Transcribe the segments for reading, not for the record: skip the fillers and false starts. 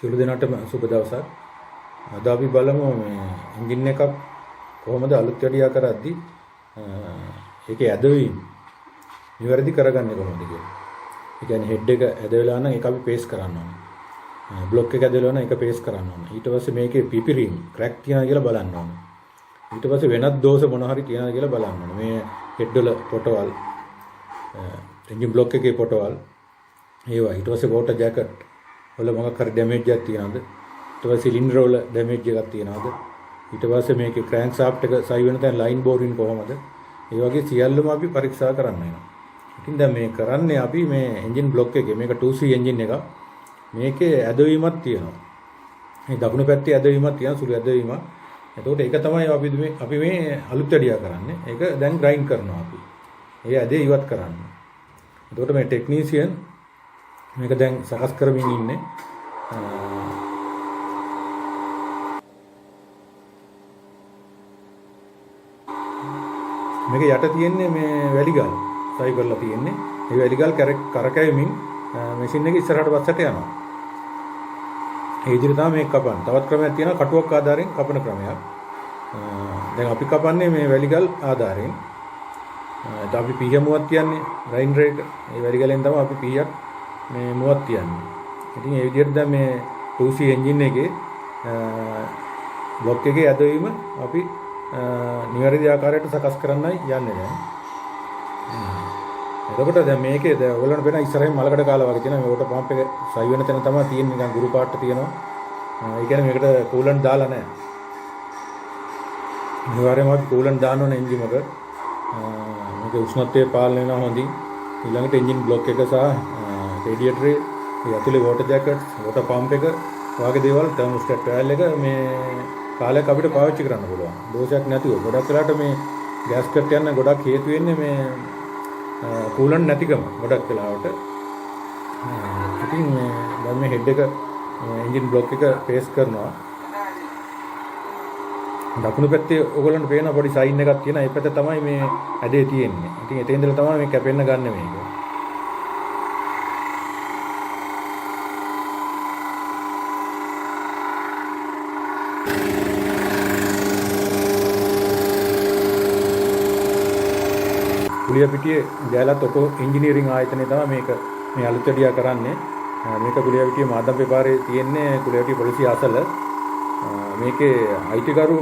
සියලු දෙනාටම සුබ දවසක්. අද අපි බලමු මේ එන්ජින් එකක් කොහොමද අලුත් වැඩියා කරද්දී ඒකේ ඇදවීම නිවැරදි කරගන්නේ කොහොමද කියලා. ඒ කියන්නේ හෙඩ් එක ඇද වෙලා නම් ඒක අපි පේස් කරන්න ඕනේ. බ්ලොක් එක ඇද වෙලා නම් ඒක පේස් කරන්න ඕනේ. ඊට පස්සේ මේකේ පිපිරීම ක්‍රැක් තියනවා කියලා බලන්න ඕනේ. ඊට පස්සේ වෙනත් දෝෂ මොන හරි තියනවා කියලා බලන්න ඕනේ. මේ හෙඩ් වල පොටවල් එන්ජින් බ්ලොක් එකේ පොටවල් ඒවා ඊට පස්සේ වෝටර් ජැකට් වල මොකක් හරි ඩැමේජ් එකක් තියනවද? ඊට පස්සේ සිලින්ඩර් වල ඩැමේජ් එකක් තියනවද? ඊට පස්සේ මේකේ ක්‍රෑන්ක් ෂාෆ්ට් එක සයි වෙන තැන ලයින් බෝරින් කොහමද? ඒ වගේ සියල්ලම අපි පරීක්ෂා කරන්න වෙනවා. ඉතින් දැන් මේ කරන්නේ අපි මේ එන්ජින් බ්ලොක් එකේ මේක 2C එන්ජින් එකක්. මේකේ ඇදවීමක් තියෙනවා. මේ දකුණු පැත්තේ ඇදවීමක් තියෙනවා සුළු ඇදවීමක්. එතකොට ඒක තමයි අපි මේ අලුත් වැඩියා කරන්නේ. ඒක දැන් ග්‍රයින්ඩ් කරනවා අපි. ඒ ඇදේ ඉවත් කරන්න. එතකොට මේ ටෙක්නීෂියන් මේක දැන් සකස් කරමින් ඉන්නේ. මේක යට තියෙන්නේ මේ වැලිගල් සයි කරලා තියෙන්නේ. මේ වැලිගල් කරකැවීමෙන් මැෂින් එක ඉස්සරහට පස්සට යනවා. ඒ විදිහට තමයි මේක කපන්නේ. තවත් ක්‍රමයක් තියෙනවා කටුවක් ආධාරයෙන් කපන ක්‍රමයක්. දැන් අපි කපන්නේ මේ වැලිගල් ආධාරයෙන්. අපි පීහ මුවක් තියන්නේ ග්‍රයින්ඩර් එක. මේ වැලිගලෙන් තමයි අපි පීහක් මේ මුවක් තියන්නේ. ඉතින් ඒ විදිහට දැන් මේ 2C එන්ජින් එකේ බ්ලොක් එකේ ඇදවීම අපි නිවැරදි ආකාරයට සකස් කරන්නයි යන්නේ දැන්. එතකොට දැන් මේකේ දැන් ඔයගොල්ලන්ට පේන ඉස්සරහින් මලකඩ කාලා වගේ තියෙනවා. මේ වෝටර් පම්ප් එක සයි වෙන තැන තමයි තියෙන්නේ. නිකන් ගුරු පාට්ට තියෙනවා. ඒ කියන්නේ මේකට කූලන්ට් දාලා නැහැ. අනිවාර්යයෙන්ම අපි කූලන්ට් දාන්න ඕනේ එන්ජින් එක. මේක උෂ්ණත්වය පාලනය වෙනවා හොඳින්. ඊළඟට එන්ජින් බ්ලොක් එක සහ රේඩියේටරේ යතුලේ වෝටර් ජැකට්, වෝටර් පම්ප් එක වගේ දේවල් තර්මෝස්ටැට් වයර් එක මේ කාලයක් අපිට පාවිච්චි කරන්න පුළුවන්. දෝෂයක් නැතිව. ගොඩක් වෙලාට මේ ගෑස් කට් යන ගොඩක් හේතු වෙන්නේ මේ කූලන්ට් නැතිකම ගොඩක් වෙලාවට. ඉතින් මේ දැන් මේ හෙඩ් එක එන්ජින් බ්ලොක් එක පේස් කරනවා. දකුණු පැත්තේ ඔයගොල්ලන්ට පේන පොඩි සයින් එකක් තියෙනවා. ඒ පැත්ත තමයි මේ ඇදේ තියෙන්නේ. ඉතින් එතෙන් ඉඳලා තමයි මේ කැපෙන්න ගන්න මේක. කුලියපිටියේ ජයලත් ඔකෝ ඉංජිනේරින් ආයතනයේ තමයි මේක මේ අලුත් වැඩියා කරන්නේ. මේක කුලියපිටියේ මාදම්පේ පාරේ තියෙන්නේ කුලියපිටිය පොලිසිය අසල. මේකේ IT කරු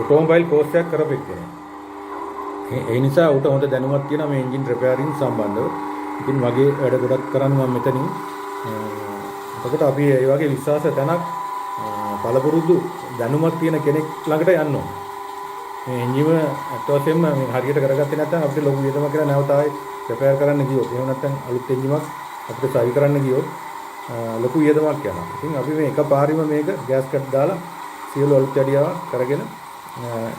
ඔටෝමොබයිල් කෝස් එකක් කරපෙක් කෙනෙක්. ඒ නිසා උට හොඳ දැනුමක් තියෙනවා මේ එන්ජින් රිපෙයාරින් සම්බන්ධව. ඉතින් මගේ වැඩ ගොඩක් කරන්න මම මෙතනින්. එතකොට අපි මේ වගේ විශ්වාස තැනක් පළපුරුදු දැනුමක් තියෙන කෙනෙක් ළඟට යන්න ඕනේ. මේ එන්ජිම අත්වශයෙන්ම මේ හරියට කරගත්තේ නැත්නම් අපිට ලොකු වියදමක් කියලා නැවත ආයෙ රිපෙයාර් කරන්න ගියොත් එහෙම නැත්නම් අලුත් එන්ජිමක් අපිට සවි කරන්න ගියොත් ලොකු වියදමක් යනවා. ඉතින් අපි මේ එකපාරින්ම මේක ගෑස් කට් දාලා සියලු අලුත් වැඩියාවක් කරගෙන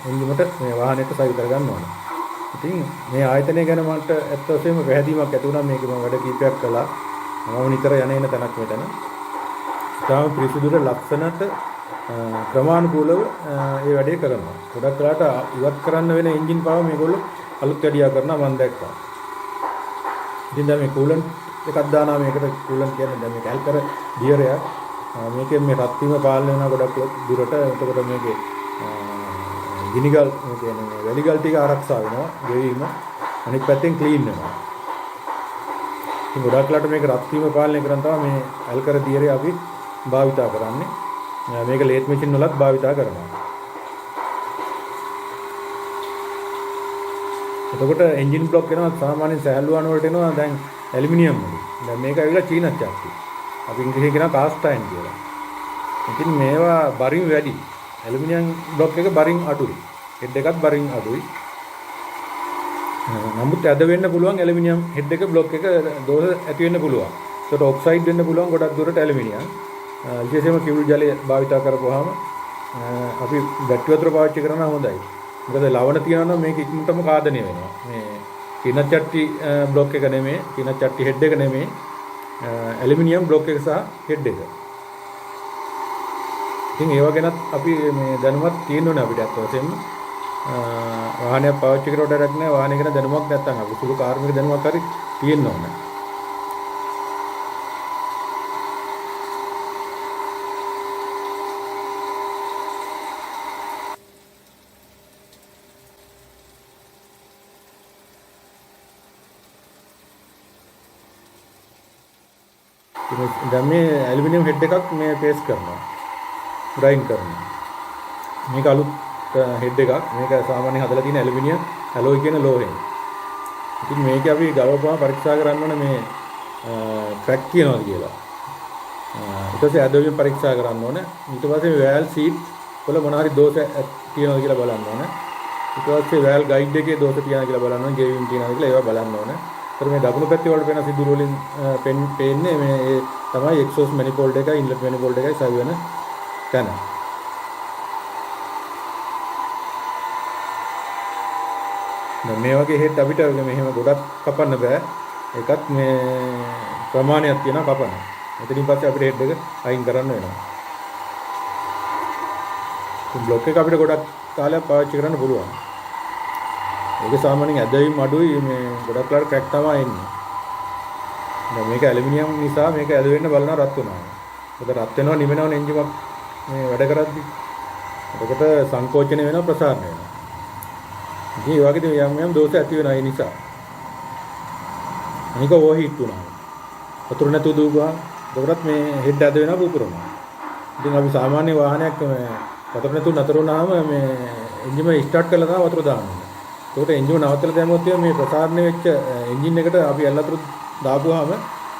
එන්ජිමට මේ වාහනයට සවි කරගන්න ඕනේ. ඉතින් මේ ආයතනය ගැන මට අත්වශයෙන්ම පැහැදීමක් ඇති වුණා. මේක මම වැඩ කීපයක් කළා. මම නිතර යන තැනක් මෙතන. තාම පිරිසිදුට ලක්ෂණට ක්‍රමානුකූලව මේ වැඩේ කරනවා. ගොඩක් වෙලාට ඉවත් කරන්න වෙන එන්ජින් පාව මේගොල්ලෝ අලුත් වැඩියා කරනවා මම දැක්කා. ඉතින් දැන් මේ කූලන්ට් එකක් දානවා මේකට කූලන්ට් කියන්නේ දැන් මේක ඇල්කර ඩියරයක්. මේකෙන් මේ රත් වීම පාලනය වෙනවා ගොඩක් දුරට. එතකොට මේකේ ගිනිගල් කියන්නේ වැලිගල් ටික ආරක්ෂා වෙනවා ගෙවීම. අනිත් පැත්තෙන් ක්ලීන් වෙනවා. ඉතින් ගොඩක් වෙලාට මේක රත් වීම පාලනය කරන් තමයි මේ ඇල්කර ඩියරේ අපි භාවිතා කරන්නේ. මේක ලේත් මැෂින් වලත් භාවිතා කරනවා. එතකොට එන්ජින් බ්ලොක් වෙනවා සාමාන්‍යයෙන් සැහැල්ලු වන වලට එනවා දැන් ඇලුමිනියම් වලින්. දැන් මේක ඇවිල්ලා චීන චක්ති. අපි ඉංග්‍රීසියෙන් කියනවා කාස්ට් අයන් කියලා. ඉතින් මේවා බරින් වැඩි. ඇලුමිනියම් බ්ලොක් එක බරින් අඩුයි. හෙඩ් එකත් බරින් අඩුයි. නමුත් ඇද වෙන්න පුළුවන් ඇලුමිනියම් හෙඩ් එක බ්ලොක් එක දෝෂ ඇති වෙන්න පුළුවන්. ඒකට ඔක්සයිඩ් වෙන්න පුළුවන් ගොඩක් දුරට ඇලුමිනියම්. විශේෂයෙන්ම කිවුල් ජලය භාවිතා කරපුවාම අපි බැටරි වතුර පාවිච්චි කරනවා හොඳයි. මොකද ලවණ තියනවා නම් මේක ඉක්මනටම කාදනය වෙනවා. මේ කින චට්ටි බ්ලොක් එක නෙමෙයි, කින චට්ටි හෙඩ් එක නෙමෙයි. ඇලුමිනියම් බ්ලොක් එක සහ හෙඩ් එක. ඉතින් ඒව ගැනත් අපි මේ දැනුමක් තියෙන්න ඕනේ අපිට අත්වශයෙන්ම. වාහනයක් පාවිච්චි කරනකොට වැඩක් නැහැ. වාහනය ගැන දැනුමක් නැත්නම් අපි සුළු කාර්මික දැනුමක් හරි තියෙන්න ඕනේ. දැන් මේ ඇලුමිනියම් හෙඩ් එකක් මේ පේස්ට් කරනවා. ග්‍රයින්ඩ් කරනවා. මේක අලුත් හෙඩ් එකක්. මේක සාමාන්‍යයෙන් හදලා තියෙන ඇලුමිනියම් ඇලොයි කියන ලෝහයෙන්. ඉතින් මේක අපි ගලවපුවාම පරීක්ෂා කරන්න ඕනේ මේ ක්‍රැක් තියනවාද කියලා. ඊට පස්සේ ඇදවීම පරීක්ෂා කරන්න ඕනේ. ඊට පස්සේ මේ වැල් සීට් වල මොන හරි දෝෂ තියනවාද කියලා බලන්න ඕනේ. ඊට පස්සේ වැල් ගයිඩ් එකේ දෝෂ තියනවාද කියලා බලන්න ඕනේ. ගෙවිම් තියනවාද කියලා ඒවා බලන්න ඕනේ. ඒතර මේ දකුණු පැත්තේ වලට වෙන සිදුරු වලින් පේන්නේ මේ තමයි එක්සෝස් මැනිෆෝල්ඩ් එකයි ඉන්ලට් මැනිෆෝල්ඩ් එකයි සවි වෙන තැන. දැන් මේ වගේ හෙඩ් අපිට මෙහෙම ගොඩක් කපන්න බෑ. ඒකත් මේ ප්‍රමාණයක් තියෙනවා කපන්න. එතනින් පස්සේ අපිට හෙඩ් එක අයින් කරන්න වෙනවා. බ්ලොක් එක අපිට ගොඩක් කාලයක් පාවිච්චි කරන්න පුළුවන්. ඒක සාමාන්‍යයෙන් ඇදවීම අඩුයි මේ ගොඩක් ලාට ක්‍රැක් තමයි එන්නේ. දැන් මේක ඇලුමිනියම් නිසා මේක ඇද වෙන්න බලනවා රත් වෙනවා. ඒක රත් වෙනවා නිවෙනවනේ එන්ජිමක් මේ වැඩ කරද්දි. එතකොට සංකෝචනය වෙනවා ප්‍රසාරණය වෙනවා. ඉතින් ඒ වගේ යම් යම් දෝෂ ඇති වෙනවා ඒ නිසා. මේක ඕවර්හීට් වුණා. වතුර නැතුව දුවගා ඒකටත් මේ හෙඩ් ඇද වෙනවා පුපුරනවා. ඉතින් අපි සාමාන්‍ය වාහනයක් මේ වතුර නැතුව නතර වුණාම මේ එන්ජිම ස්ටාර්ට් කරලා තමයි වතුර දාන්නේ. ඒකට එන්ජිම නවත්තලා දැම්මොත් මේ ප්‍රසාරණය වෙච්ච එන්ජින් එකට අපි ඇල්ලතුරු දාපුවාම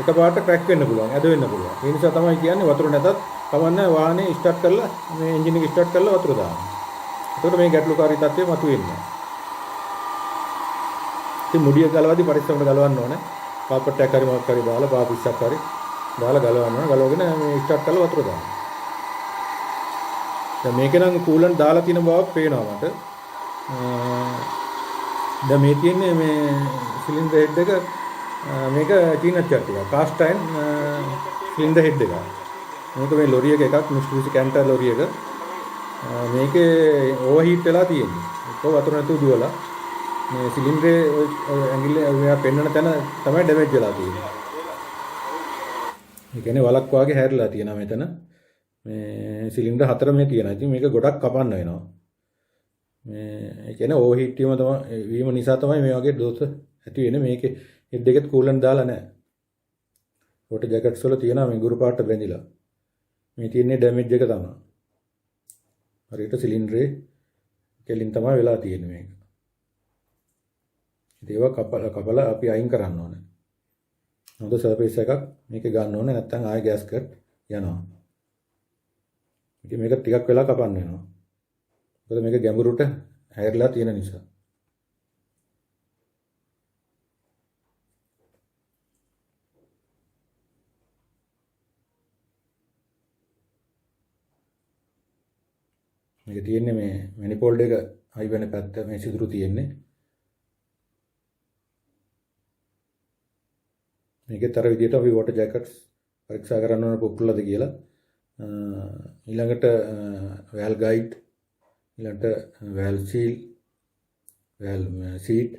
එකපාරට ක්‍රැක් වෙන්න පුළුවන්, ඇද වෙන්න පුළුවන්. ඒ නිසා තමයි කියන්නේ වතුර නැතත් කමන්නේ වාහනේ ස්ටාර්ට් කරලා මේ එන්ජින් එක ස්ටාර්ට් කරලා වතුර දාන්න. ඒකට මේ ගැටලුකාරී තත්ත්වය මතුවෙන්නේ. ඉතින් මුඩිය ගලවද්දි පරිස්සමට ගලවන්න ඕනේ. කාපට් එකක් හරි මොකක් හරි දාලා පාපිස්සක් හරි දාලා ගලවන්න ඕනේ. ගලවගෙන මේ ස්ටාර්ට් කරලා වතුර දාන්න. දැන් මේකේ නම් කූලන්ට් දාලා තියෙන බවක් පේනවා මට. දැන් මේ තියෙන්නේ මේ සිලින්ඩර් හෙඩ් එක මේක චීන චට් එක. කාස්ට් අයන් සිලින්ඩර් හෙඩ් එක. මේක මේ ලොරි එකක් මිස්ටුසි කැන්ටර් ලොරි එක. මේකේ ඕවර්හීට් වෙලා තියෙන්නේ. ඒක වතුර නැතුව දුවලා මේ සිලින්ඩරේ ඇඟිල්ල මෙයා පෙන්වන තැන තමයි ඩැමේජ් වෙලා තියෙන්නේ. ඒ කියන්නේ වලක් වාගේ හැරිලා තියෙනවා මෙතන. මේ සිලින්ඩර් 4 මේ තියෙනවා. ඉතින් මේක ගොඩක් කපන්න වෙනවා. මේ ඒ කියන්නේ ඕවර්හීට් වීම නිසා තමයි මේ වගේ දෝෂ ඇති වෙන්නේ. මේකේ හෙඩ් එකෙත් කූලන්ට් දාලා නැහැ. වෝටර් ජැකට්ස් වල තියෙනවා මේ ගුරු පාට බැඳිලා. මේ තියෙන්නේ ඩැමේජ් එක තමයි. හරියට සිලින්ඩරේ කෙලින් තමයි වෙලා තියෙන්නේ මේක. ඒවා කපලා අපි අයින් කරන්න ඕනේ. හොඳ සර්ෆේස් එකක් මේක ගන්න ඕනේ නැත්නම් ආයෙ ගෑස්කට් යනවා. ඉතින් මේක ටිකක් වෙලා කපන්න වෙනවා. මොකද මේක ගැඹුරට හැරිලා තියෙන නිසා. මේක තියෙන්නේ මේ මැනිෆෝල්ඩ් එක හයි වෙන පැත්ත මේ සිදුරු තියෙන්නේ. මේකේ තර විදියට අපි වෝටර් ජැකට්ස් පරීක්ෂා කරන්න ඕන පුපුරලාද කියලා. ඊළඟට වැල් ගයිඩ්, ඊළඟට වැල් සීල්, වැල් සීට්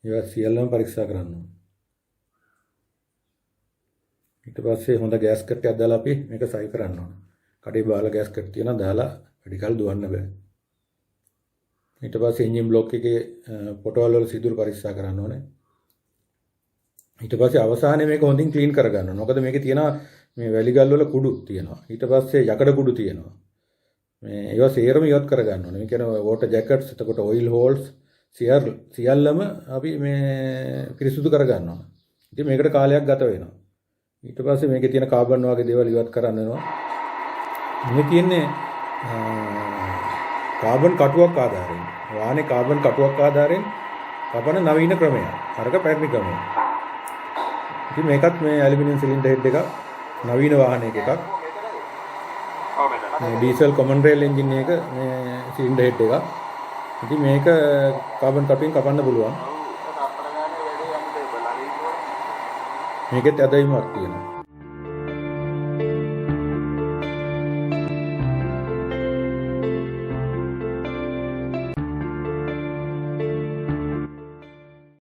ඒවා සියල්ලම පරීක්ෂා කරන්න ඕන. ඊට පස්සේ හොඳ ගෑස්කට් එකක් දාලා අපි මේක සයි කරන්න ඕන. කඩේ බාල ගෑස්කට් තියනවා දාලා වැඩි කල් දුවන්න බෑ. ඊට පස්සේ එන්ජින් බ්ලොක් එකේ පොටවල් වල සිදුරු පරීක්ෂා කරන්න ඕනේ. ඊට පස්සේ අවසානයේ මේක හොඳින් ක්ලීන් කරගන්න ඕනේ. මොකද මේකේ තියෙනවා මේ වැලිගල් වල කුඩු තියෙනවා. ඊට පස්සේ යකඩ කුඩු තියෙනවා. මේ ඒවා සේරම ඉවත් කරගන්න ඕනේ. මේ කියන්නේ වෝටර් ජැකට්ස්, එතකොට ඔයිල් හෝල්ස් සියල්ලම අපි මේ පිරිසුදු කරගන්න ඕනේ. ඉතින් මේකට කාලයක් ගත වෙනවා. ඊට පස්සේ මේකේ තියෙන කාබන් වගේ දේවල් ඉවත් කරන්න වෙනවා. මේ කියන්නේ කාබන් කටුවක් ආධාරයෙන්. වාහනේ කාබන් කටුවක් ආධාරයෙන් කපන නවීන ක්‍රමයක්. අරක පැරණි ක්‍රමයක්. ඉතින් මේකත් මේ ඇලුමිනියම් සිලින්ඩර් හෙඩ් එකක් නවීන වාහනයක එකක්. මේ ඩීසල් කොමන් රේල් එන්ජින් එක මේ සිලින්ඩර් හෙඩ් එකක්. ඉතින් මේක කාබන් කටුවෙන් කපන්න පුළුවන්. මේකෙත් ඇදහිමක් තියෙනවා.